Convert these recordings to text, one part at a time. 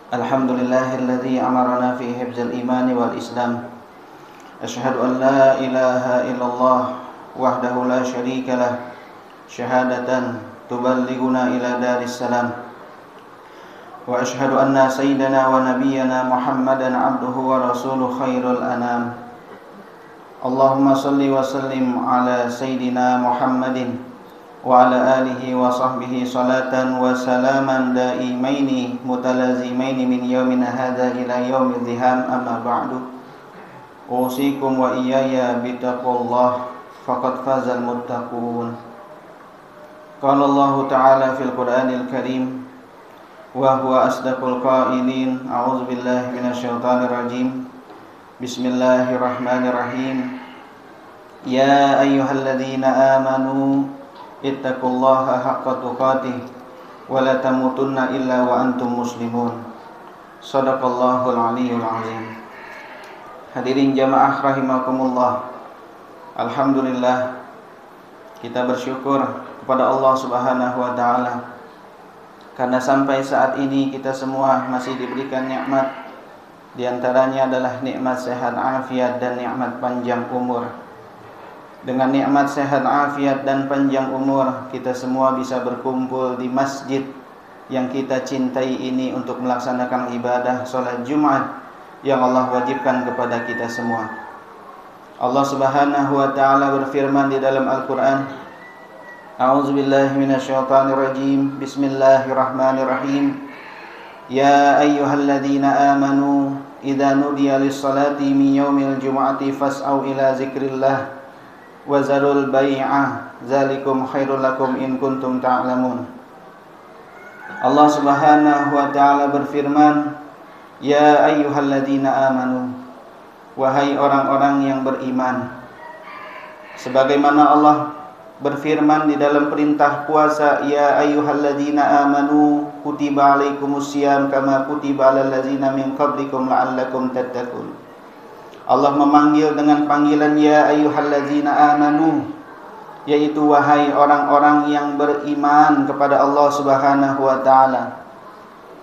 Alhamdulillahilladzi amarna fi hifdzil imani wal islam. Asyhadu an la ilaha illallah wahdahu la syarika lah. Syahadatan tuballighuna ila daris salam. Wa asyhadu anna sayyidana wa nabiyyana Muhammadan abduhu wa rasuluhu khairul anam. Allahumma salli wa sallim ala sayyidina Muhammadin wa ala alihi wa sahbihi salatan wa salaman daimaini mutalazimaini min yaumina hadza ila yaumil dhiham, amma ba'du. Usikum wa iyaya bitaqwallah faqad fazal muttaqun. Qala Allah ta'ala fil Qur'anil Karim wa huwa asdaqul qailin. A'udzu billahi minasyaitonir rajim. Bismillahirrahmanirrahim. Ya ayyuhalladzina amanu ittaqullaha haqqa tuqatih wa la tamutunna illa wa antum muslimun. Shadaqallahul aliyyul azim. Hadirin jamaah rahimakumullah. Alhamdulillah, kita bersyukur kepada Allah Subhanahu wa taala karena sampai saat ini kita semua masih diberikan nikmat. Di antaranya adalah nikmat sehat afiat dan nikmat panjang umur. Dengan nikmat sehat afiat dan panjang umur, kita semua bisa berkumpul di masjid yang kita cintai ini untuk melaksanakan ibadah salat Jumat yang Allah wajibkan kepada kita semua. Allah Subhanahu wa taala berfirman di dalam Al-Qur'an, A'udzubillahi minasyaitonirrajim. Bismillahirrahmanirrahim. Ya ayyuhalladzina amanu idza nudiya lis-salati min yaumil jumu'ati fas'au ila zikrillah wa zarul bai'ah zalikum khairul lakum in kuntum ta'lamun. Allah Subhanahu wa taala berfirman, ya ayyuhalladzina amanu, wahai orang-orang yang beriman. Sebagaimana Allah berfirman di dalam perintah puasa, ya ayyuhalladzina amanu kutiba alaikumusiyam kama kutiba alal ladzina min qablikum la'allakum tattaqun. Allah memanggil dengan panggilan ya ayyuhalladzina amanu, yaitu wahai orang-orang yang beriman kepada Allah Subhanahu wa taala.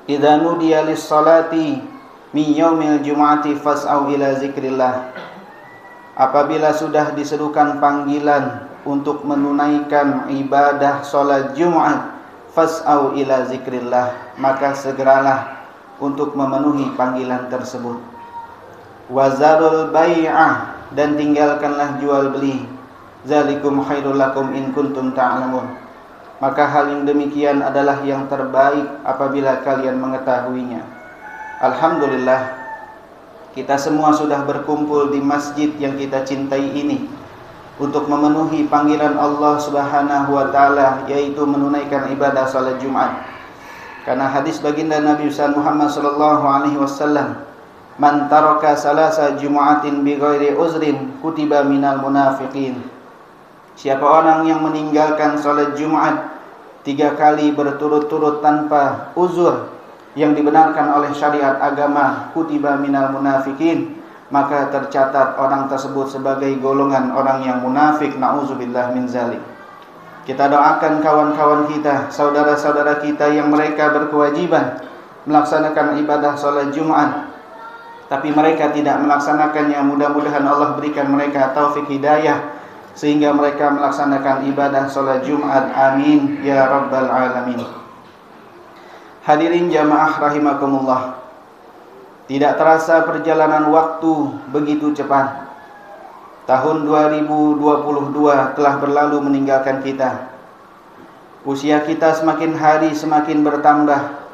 Idza nudiya lis-salati min yaumil jumu'ati fas'au ila zikrillah. Apabila sudah diserukan panggilan untuk menunaikan ibadah salat Jumat, fas'au ila zikrillah, maka segeralah untuk memenuhi panggilan tersebut. Wazarul bai'ah, dan tinggalkanlah jual beli. Zalikum khairul lakum in kuntum ta'lamun. Maka hal yang demikian adalah yang terbaik apabila kalian mengetahuinya. Alhamdulillah, kita semua sudah berkumpul di masjid yang kita cintai ini untuk memenuhi panggilan Allah Subhanahu wa taala, yaitu menunaikan ibadah salat Jumat. Karena hadis baginda Nabi Muhammad sallallahu alaihi wasallam, man taraka salasa jumu'atin bighairi uzrin kutiba minal munafiqin. Siapa orang yang meninggalkan salat Jumat 3 kali berturut-turut tanpa uzur yang dibenarkan oleh syariat agama, kutiba minal munafiqin, maka tercatat orang tersebut sebagai golongan orang yang munafik. Na'udzubillah min zalik. Kita doakan kawan-kawan kita, saudara-saudara kita yang mereka berkewajiban melaksanakan ibadah salat Jumat, tapi mereka tidak melaksanakannya. Mudah-mudahan Allah berikan mereka taufik hidayah sehingga mereka melaksanakan ibadah salat Jumat. Amin ya rabbal alamin. Hadirin jamaah rahimakumullah. Tidak terasa perjalanan waktu begitu cepat. Tahun 2022 telah berlalu meninggalkan kita. Usia kita semakin hari semakin bertambah.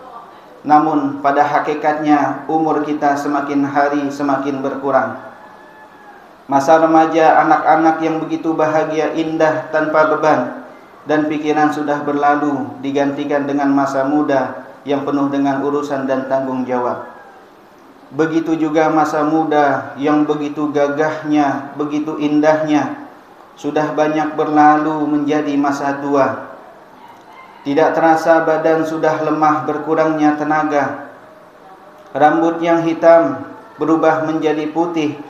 Namun pada hakikatnya umur kita semakin hari semakin berkurang. Masa remaja anak-anak yang begitu bahagia, indah, tanpa beban dan pikiran sudah berlalu, digantikan dengan masa muda yang penuh dengan urusan dan tanggung jawab. Begitu juga masa muda yang begitu gagahnya, begitu indahnya, sudah banyak berlalu menjadi masa tua. Tidak terasa badan sudah lemah, berkurangnya tenaga. Rambut yang hitam berubah menjadi putih.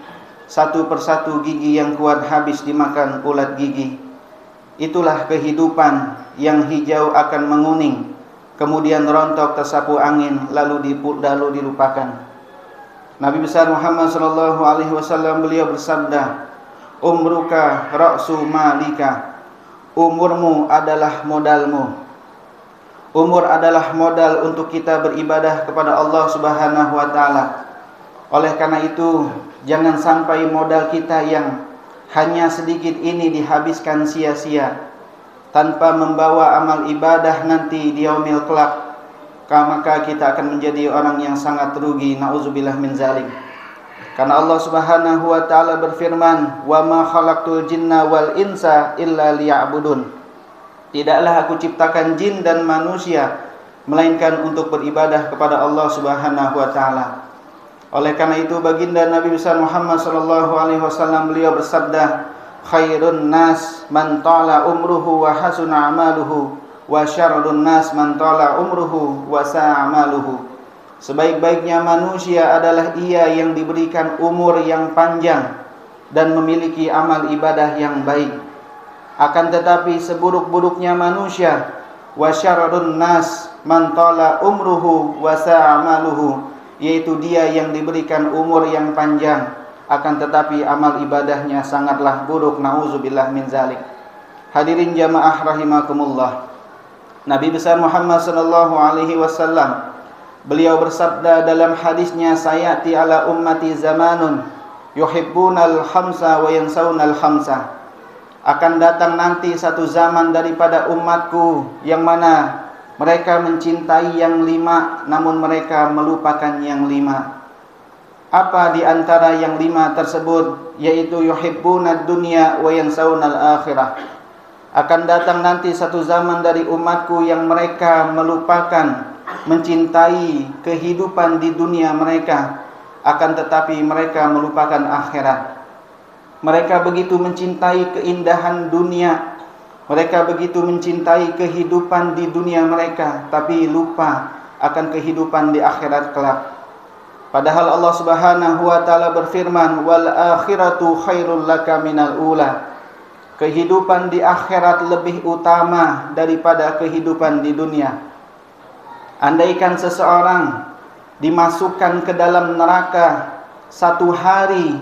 Satu persatu gigi yang kuat habis dimakan ulat gigi. Itulah kehidupan yang hijau akan menguning, kemudian rontok tersapu angin, lalu dilupakan. Nabi besar Muhammad sallallahu alaihi wasallam beliau bersabda, "Umruka ra'su malika." Umurmu adalah modalmu. Umur adalah modal untuk kita beribadah kepada Allah Subhanahu wa taala. Oleh karena itu, jangan sampai modal kita yang hanya sedikit ini dihabiskan sia-sia tanpa membawa amal ibadah nanti di yaumil kelak. Maka kita akan menjadi orang yang sangat rugi, na'udzubillah min zalik. Karena Allah Subhanahu wa taala berfirman, "Wa ma khalaqtul jinna wal insa illa liya'budun." Tidaklah aku ciptakan jin dan manusia melainkan untuk beribadah kepada Allah Subhanahu wa taala. Oleh karena itu baginda Nabi besar Muhammad sallallahu alaihi wasallam beliau bersabda, "Khairun nas man tala umruhu wa hasuna amaluhu wa syarrun nas man tala umruhu wa sa'a amaluhu." Sebaik-baiknya manusia adalah ia yang diberikan umur yang panjang dan memiliki amal ibadah yang baik. Akan tetapi seburuk-buruknya manusia, wa syarrun nas man tala umruhu wa sa'a amaluhu, yaitu dia yang diberikan umur yang panjang akan tetapi amal ibadahnya sangatlah buruk, na'udzubillah min zalik. Hadirin jamaah rahimakumullah. Nabi besar Muhammad sallallahu alaihi wasallam beliau bersabda dalam hadisnya, "Sayati ala ummati zamanun yuhibbunal khamsa wa yansaunal khamsa." Akan datang nanti satu zaman daripada umatku yang mana mereka mencintai yang 5 namun mereka melupakan yang 5. Apa di antara yang 5 tersebut? Yaitu yuhibbunad dunya wa yansaunal akhirah. Akan datang nanti satu zaman dari umatku yang mereka melupakan, mencintai kehidupan di dunia mereka, akan tetapi mereka melupakan akhirat. Mereka begitu mencintai keindahan dunia, mereka begitu mencintai kehidupan di dunia mereka, tapi lupa akan kehidupan di akhirat kelak. Padahal Allah Subhanahu wa taala berfirman, "Wal akhiratu khairul laka minal ula." Kehidupan di akhirat lebih utama daripada kehidupan di dunia. Andaikan seseorang dimasukkan ke dalam neraka satu hari,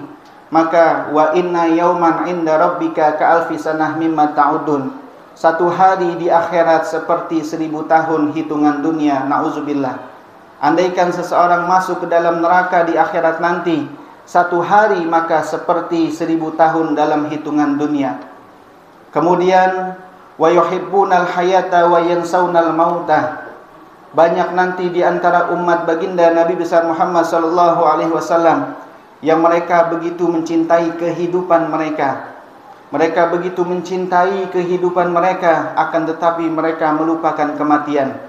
maka wa inna yauman inda rabbika ka'alfi sanah mimma ta'udun. Satu hari di akhirat seperti 1000 tahun hitungan dunia, na'udzubillah. Andaikan seseorang masuk ke dalam neraka di akhirat nanti, satu hari maka seperti 1000 tahun dalam hitungan dunia. Kemudian wa yuhibbunal hayata wa yansaunal mauta. Banyak nanti di antara umat baginda Nabi besar Muhammad sallallahu alaihi wasallam yang mereka begitu mencintai kehidupan mereka. Mereka begitu mencintai kehidupan mereka, akan tetapi mereka melupakan kematian.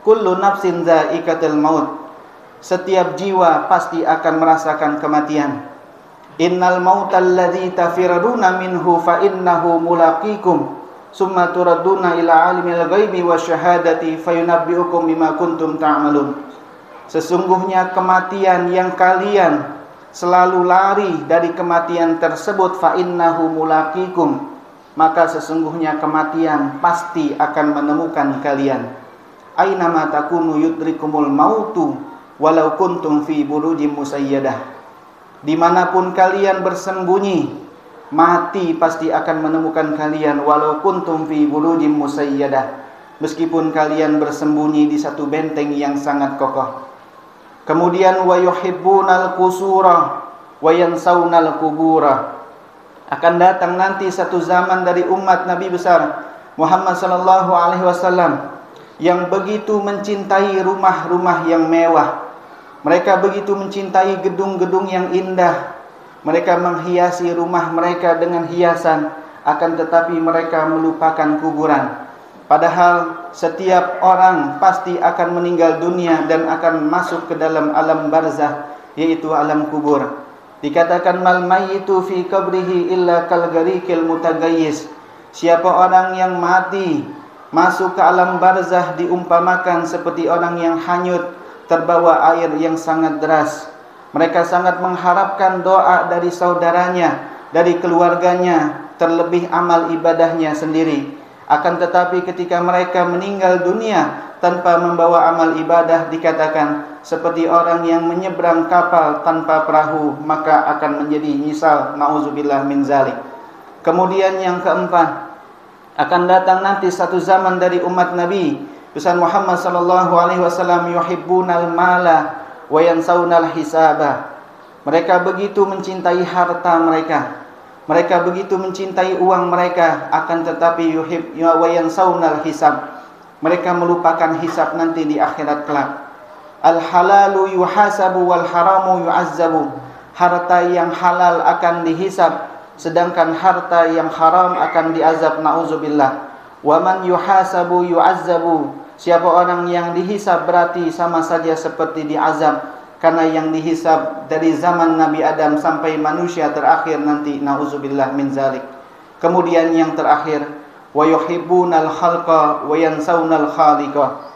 Kullu nafsin dha'iqatul maut. Setiap jiwa pasti akan merasakan kematian. Innal mautal ladzi tafirruna minhu fa innahu mulaqikum summa turadduna ila alimil ghaibi wasyahadati fayunabbiukum bima kuntum ta'malun. Sesungguhnya kematian yang kalian selalu lari dari kematian tersebut, fa innahu mulaqikum, maka sesungguhnya kematian pasti akan menemukan kalian. Ainama takunu yudrikumul mautu walau kuntum fi burujim musayyadah. Dimanapun kalian bersembunyi, mati pasti akan menemukan kalian, walau kuntum fi burujim musayyadah, meskipun kalian bersembunyi di satu benteng yang sangat kokoh. Kemudian wa yuhibbunal qusura wa yansaunal qubura. Akan datang nanti satu zaman dari umat Nabi besar Muhammad sallallahu alaihi wasallam yang begitu mencintai rumah-rumah yang mewah. Mereka begitu mencintai gedung-gedung yang indah. Mereka menghiasi rumah mereka dengan hiasan, akan tetapi mereka melupakan kuburan. Padahal setiap orang pasti akan meninggal dunia dan akan masuk ke dalam alam barzah, yaitu alam kubur. Dikatakan mal mayyitu fi qabrihi illa kal gharikil mutagayyis. Siapa orang yang mati masuk ke alam barzah diumpamakan seperti orang yang hanyut terbawa air yang sangat deras. Mereka sangat mengharapkan doa dari saudaranya, dari keluarganya, terlebih amal ibadahnya sendiri. Akan tetapi ketika mereka meninggal dunia tanpa membawa amal ibadah, dikatakan seperti orang yang menyeberang kapal tanpa perahu, maka akan menjadi nyesal. Nauzubillah min zalik. Kemudian yang keempat, akan datang nanti satu zaman dari umat Nabi besar Muhammad sallallahu alaihi wasallam, yuhibbunal mala wa yansaunal hisaba. Mereka begitu mencintai harta mereka, mereka begitu mencintai uang mereka, akan tetapi yuhib wa yansaunal hisab. Mereka melupakan hisab nanti di akhirat kelak. Al halalu yuhasabu wal haramu yu'azzabu. Harta yang halal akan dihisab, sedangkan harta yang haram akan diazab. Nauzubillah. Wa man yuhasabu yu'azzabu. Siapa orang yang dihisab berarti sama saja seperti diazab, karena yang dihisab dari zaman Nabi Adam sampai manusia terakhir nanti. Nauzubillah min zalik. Kemudian yang terakhir, wa yuhibbunal khalqa wa yansaunal khaliqa.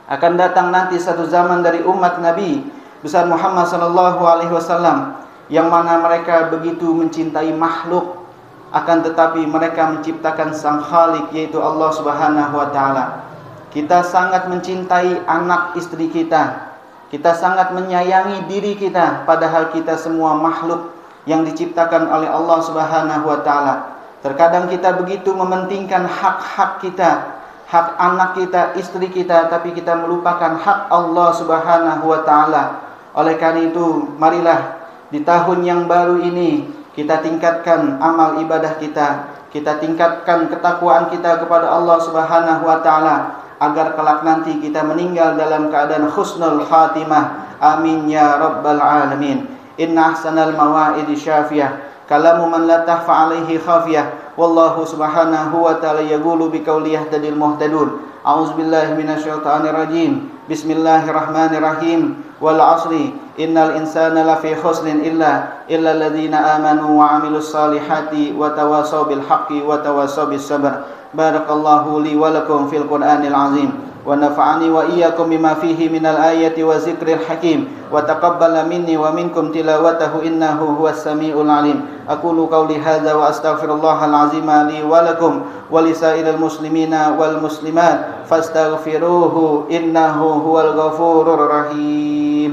Akan datang nanti satu zaman dari umat Nabi besar Muhammad sallallahu alaihi wasallam yang mana mereka begitu mencintai makhluk, akan tetapi mereka menciptakan sang Khalik, yaitu Allah Subhanahu wa taala. Kita sangat mencintai anak istri kita, kita sangat menyayangi diri kita, padahal kita semua makhluk yang diciptakan oleh Allah Subhanahu wa taala. Terkadang kita begitu mementingkan hak-hak kita, hak anak kita, istri kita, tapi kita melupakan hak Allah Subhanahu wa taala. Oleh karena itu, marilah di tahun yang baru ini kita tingkatkan amal ibadah kita, kita tingkatkan ketakwaan kita kepada Allah Subhanahu wa taala, agar kelak nanti kita meninggal dalam keadaan husnul khatimah. Amin ya rabbal alamin. Inna ahsanal mawa'idi syafiyah, kalamu man la tahfa alaihi khafiyah. Wallahu subhanahu wa ta'ala yaqulu biqauli yahtadil muhtadun. A'udzubillahi minasyaitonir rajim. Bismillahirrahmanirrahim. Wal 'asri innal insana lafi khusrin illa alladziina amanu wa 'amilus solihati wa tawassaw bil haqqi wa tawassaw bis sabr. Barakallahu li wa lakum fil Qur'anil 'azim. ونفعني وإياكم بما فيه من الآية وذكر الحكيم وتقبل مني ومنكم تلاوته إنه هو السميع العليم. أقول قولي هذا وأستغفر الله العظيم لي ولكم ولسائر المسلمين والمسلمات فاستغفروه إنه هو الغفور الرحيم.